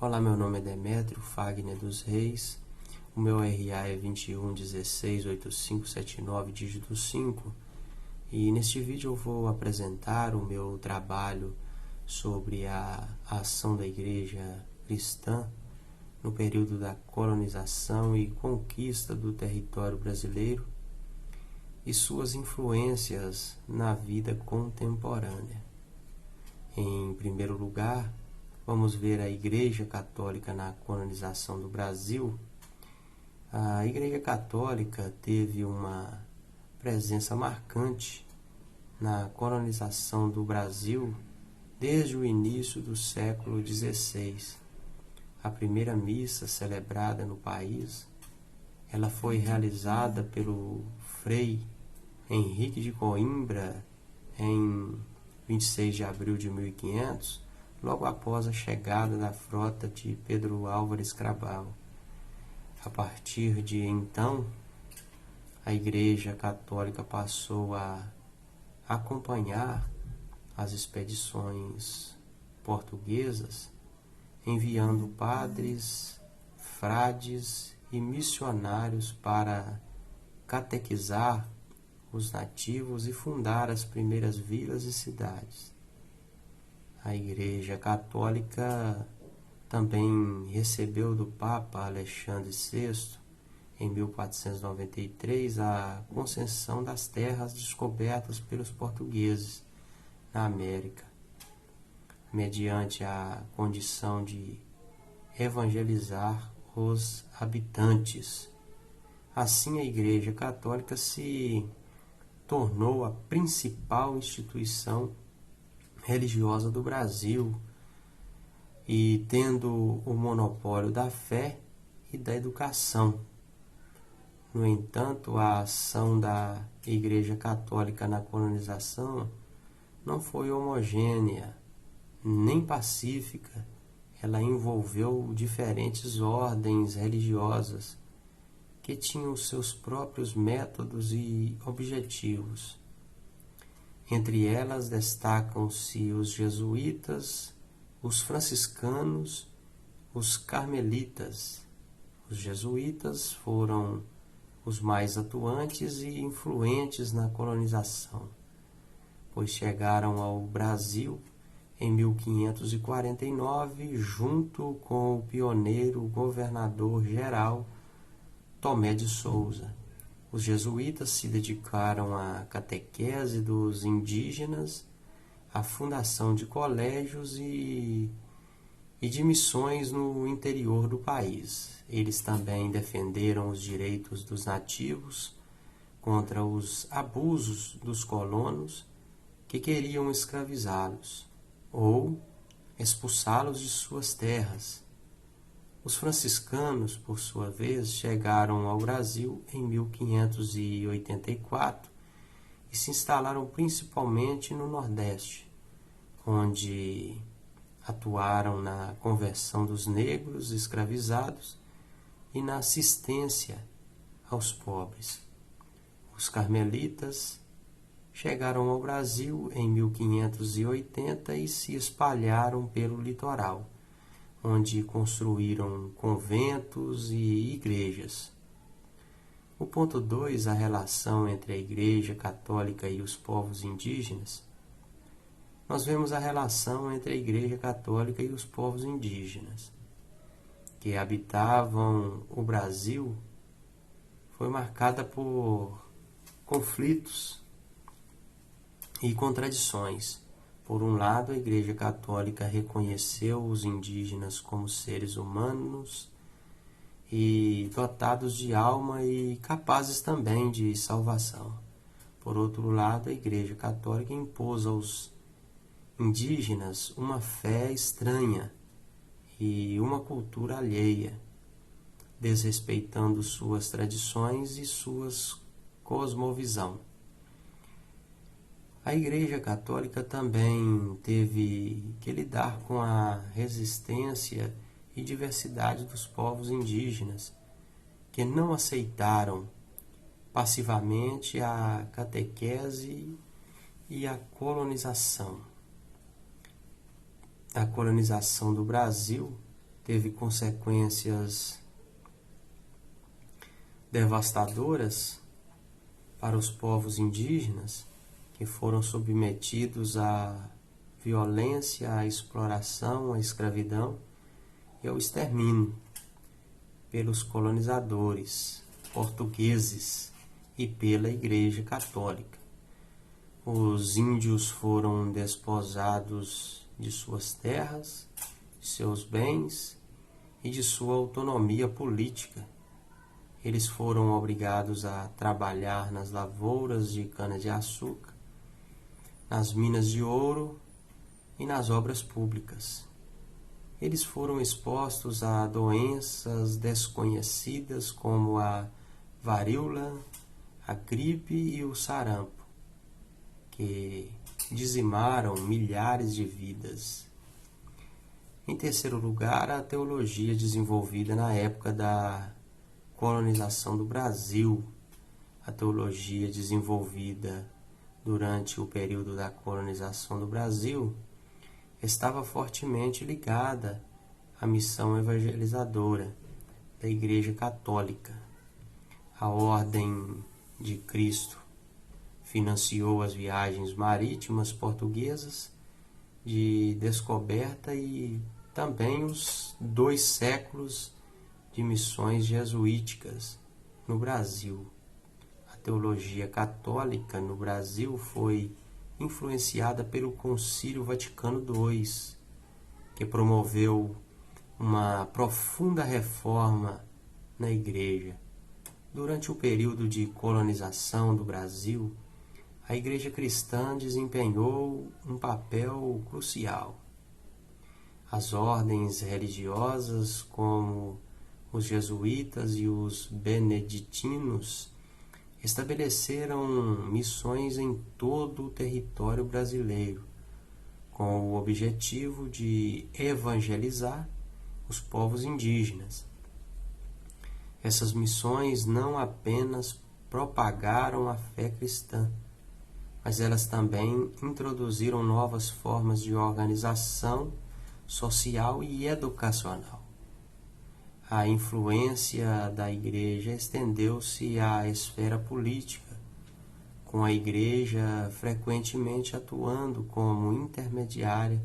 Olá, meu nome é Demétrio Fagner dos Reis, o meu RA é 21168579, dígito 5, e neste vídeo eu vou apresentar o meu trabalho sobre a ação da Igreja Cristã no período da colonização e conquista do território brasileiro e suas influências na vida contemporânea. Em primeiro lugar, vamos ver a Igreja Católica na colonização do Brasil. A Igreja Católica teve uma presença marcante na colonização do Brasil desde o início do século XVI. A primeira missa celebrada no país, ela foi realizada pelo Frei Henrique de Coimbra em 26 de abril de 1500, logo após a chegada da frota de Pedro Álvares Cabral. A partir de então, a Igreja Católica passou a acompanhar as expedições portuguesas, enviando padres, frades e missionários para catequizar os nativos e fundar as primeiras vilas e cidades. A Igreja Católica também recebeu do Papa Alexandre VI, em 1493, a concessão das terras descobertas pelos portugueses na América, mediante a condição de evangelizar os habitantes. Assim, a Igreja Católica se tornou a principal instituição religiosa do Brasil e tendo o monopólio da fé e da educação. No entanto, a ação da Igreja Católica na colonização não foi homogênea nem pacífica. Ela envolveu diferentes ordens religiosas que tinham seus próprios métodos e objetivos. Entre elas destacam-se os jesuítas, os franciscanos, os carmelitas. Os jesuítas foram os mais atuantes e influentes na colonização, pois chegaram ao Brasil em 1549, junto com o pioneiro governador-geral Tomé de Souza. Os jesuítas se dedicaram à catequese dos indígenas, à fundação de colégios e de missões no interior do país. Eles também defenderam os direitos dos nativos contra os abusos dos colonos que queriam escravizá-los ou expulsá-los de suas terras. Os franciscanos, por sua vez, chegaram ao Brasil em 1584 e se instalaram principalmente no Nordeste, onde atuaram na conversão dos negros escravizados e na assistência aos pobres. Os carmelitas chegaram ao Brasil em 1580 e se espalharam pelo litoral, onde construíram conventos e igrejas. O ponto 2, a relação entre a Igreja Católica e os povos indígenas. Nós vemos a relação entre a Igreja Católica e os povos indígenas, que habitavam o Brasil, foi marcada por conflitos e contradições. Por um lado, a Igreja Católica reconheceu os indígenas como seres humanos e dotados de alma e capazes também de salvação. Por outro lado, a Igreja Católica impôs aos indígenas uma fé estranha e uma cultura alheia, desrespeitando suas tradições e suas cosmovisão. A Igreja Católica também teve que lidar com a resistência e diversidade dos povos indígenas, que não aceitaram passivamente a catequese e a colonização. A colonização do Brasil teve consequências devastadoras para os povos indígenas que foram submetidos à violência, à exploração, à escravidão e ao extermínio pelos colonizadores portugueses e pela Igreja Católica. Os índios foram despojados de suas terras, de seus bens e de sua autonomia política. Eles foram obrigados a trabalhar nas lavouras de cana-de-açúcar, nas minas de ouro e nas obras públicas. Eles foram expostos a doenças desconhecidas como a varíola, a gripe e o sarampo, que dizimaram milhares de vidas. Em terceiro lugar, a teologia desenvolvida na época da colonização do Brasil. A teologia desenvolvida durante o período da colonização do Brasil estava fortemente ligada à missão evangelizadora da Igreja Católica. A Ordem de Cristo financiou as viagens marítimas portuguesas de descoberta e também os 2 séculos de missões jesuíticas no Brasil. A teologia católica no Brasil foi influenciada pelo Concílio Vaticano II, que promoveu uma profunda reforma na Igreja. Durante o período de colonização do Brasil, a Igreja cristã desempenhou um papel crucial. As ordens religiosas, como os jesuítas e os beneditinos, estabeleceram missões em todo o território brasileiro, com o objetivo de evangelizar os povos indígenas. Essas missões não apenas propagaram a fé cristã, mas elas também introduziram novas formas de organização social e educacional. A influência da Igreja estendeu-se à esfera política, com a Igreja frequentemente atuando como intermediária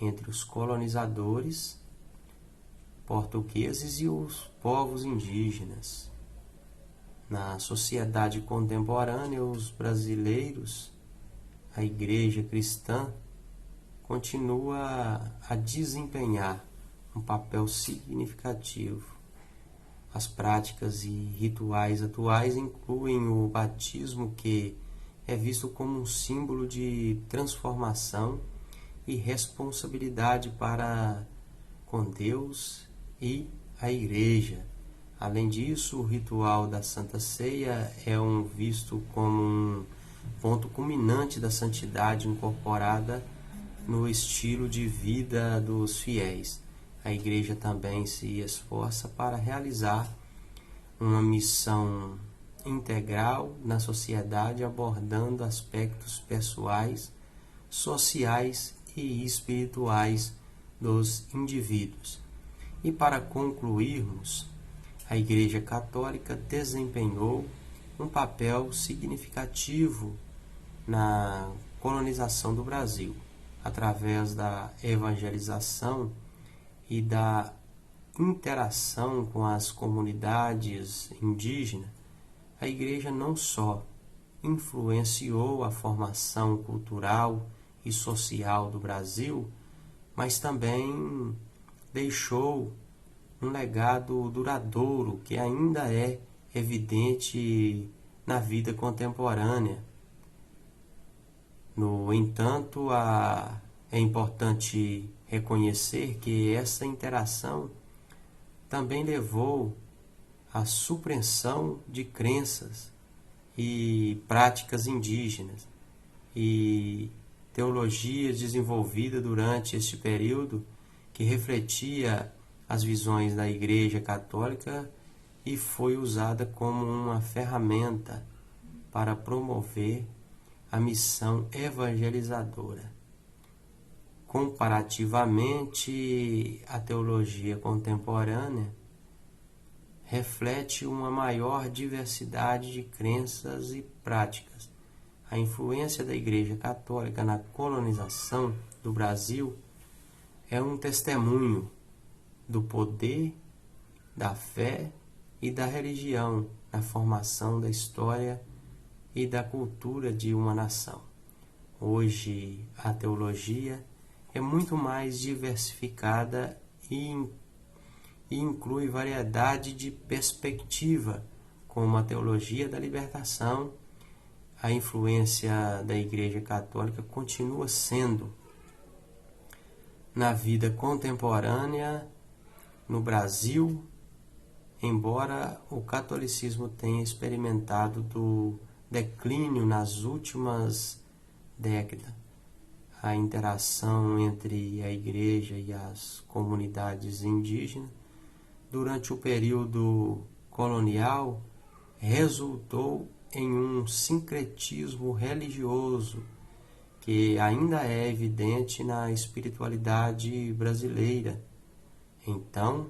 entre os colonizadores portugueses e os povos indígenas. Na sociedade contemporânea, os brasileiros, a Igreja cristã, continua a desempenhar um papel significativo. As práticas e rituais atuais incluem o batismo, que é visto como um símbolo de transformação e responsabilidade para com Deus e a Igreja. Além disso, o ritual da Santa Ceia é visto como um ponto culminante da santidade incorporada no estilo de vida dos fiéis. A Igreja também se esforça para realizar uma missão integral na sociedade, abordando aspectos pessoais, sociais e espirituais dos indivíduos. E para concluirmos, a Igreja Católica desempenhou um papel significativo na colonização do Brasil, através da evangelização e da interação com as comunidades indígenas. A Igreja não só influenciou a formação cultural e social do Brasil, mas também deixou um legado duradouro que ainda é evidente na vida contemporânea. No entanto, é importante reconhecer que essa interação também levou à supressão de crenças e práticas indígenas, e teologia desenvolvida durante este período que refletia as visões da Igreja Católica e foi usada como uma ferramenta para promover a missão evangelizadora. comparativamente, a teologia contemporânea reflete uma maior diversidade de crenças e práticas. A influência da Igreja Católica na colonização do Brasil é um testemunho do poder, da fé e da religião na formação da história e da cultura de uma nação. Hoje, a teologia é muito mais diversificada e inclui variedade de perspectiva, como a teologia da libertação. A influência da Igreja Católica continua sendo na vida contemporânea no Brasil, embora o catolicismo tenha experimentado do declínio nas últimas décadas. A interação entre a Igreja e as comunidades indígenas durante o período colonial resultou em um sincretismo religioso que ainda é evidente na espiritualidade brasileira. Então,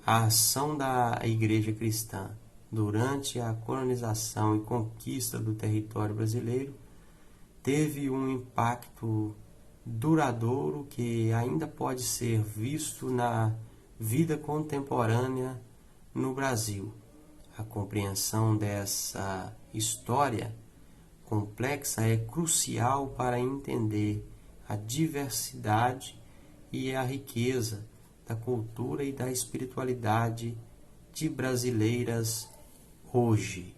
a ação da Igreja Cristã durante a colonização e conquista do território brasileiro teve um impacto duradouro que ainda pode ser visto na vida contemporânea no Brasil. A compreensão dessa história complexa é crucial para entender a diversidade e a riqueza da cultura e da espiritualidade de brasileiras hoje.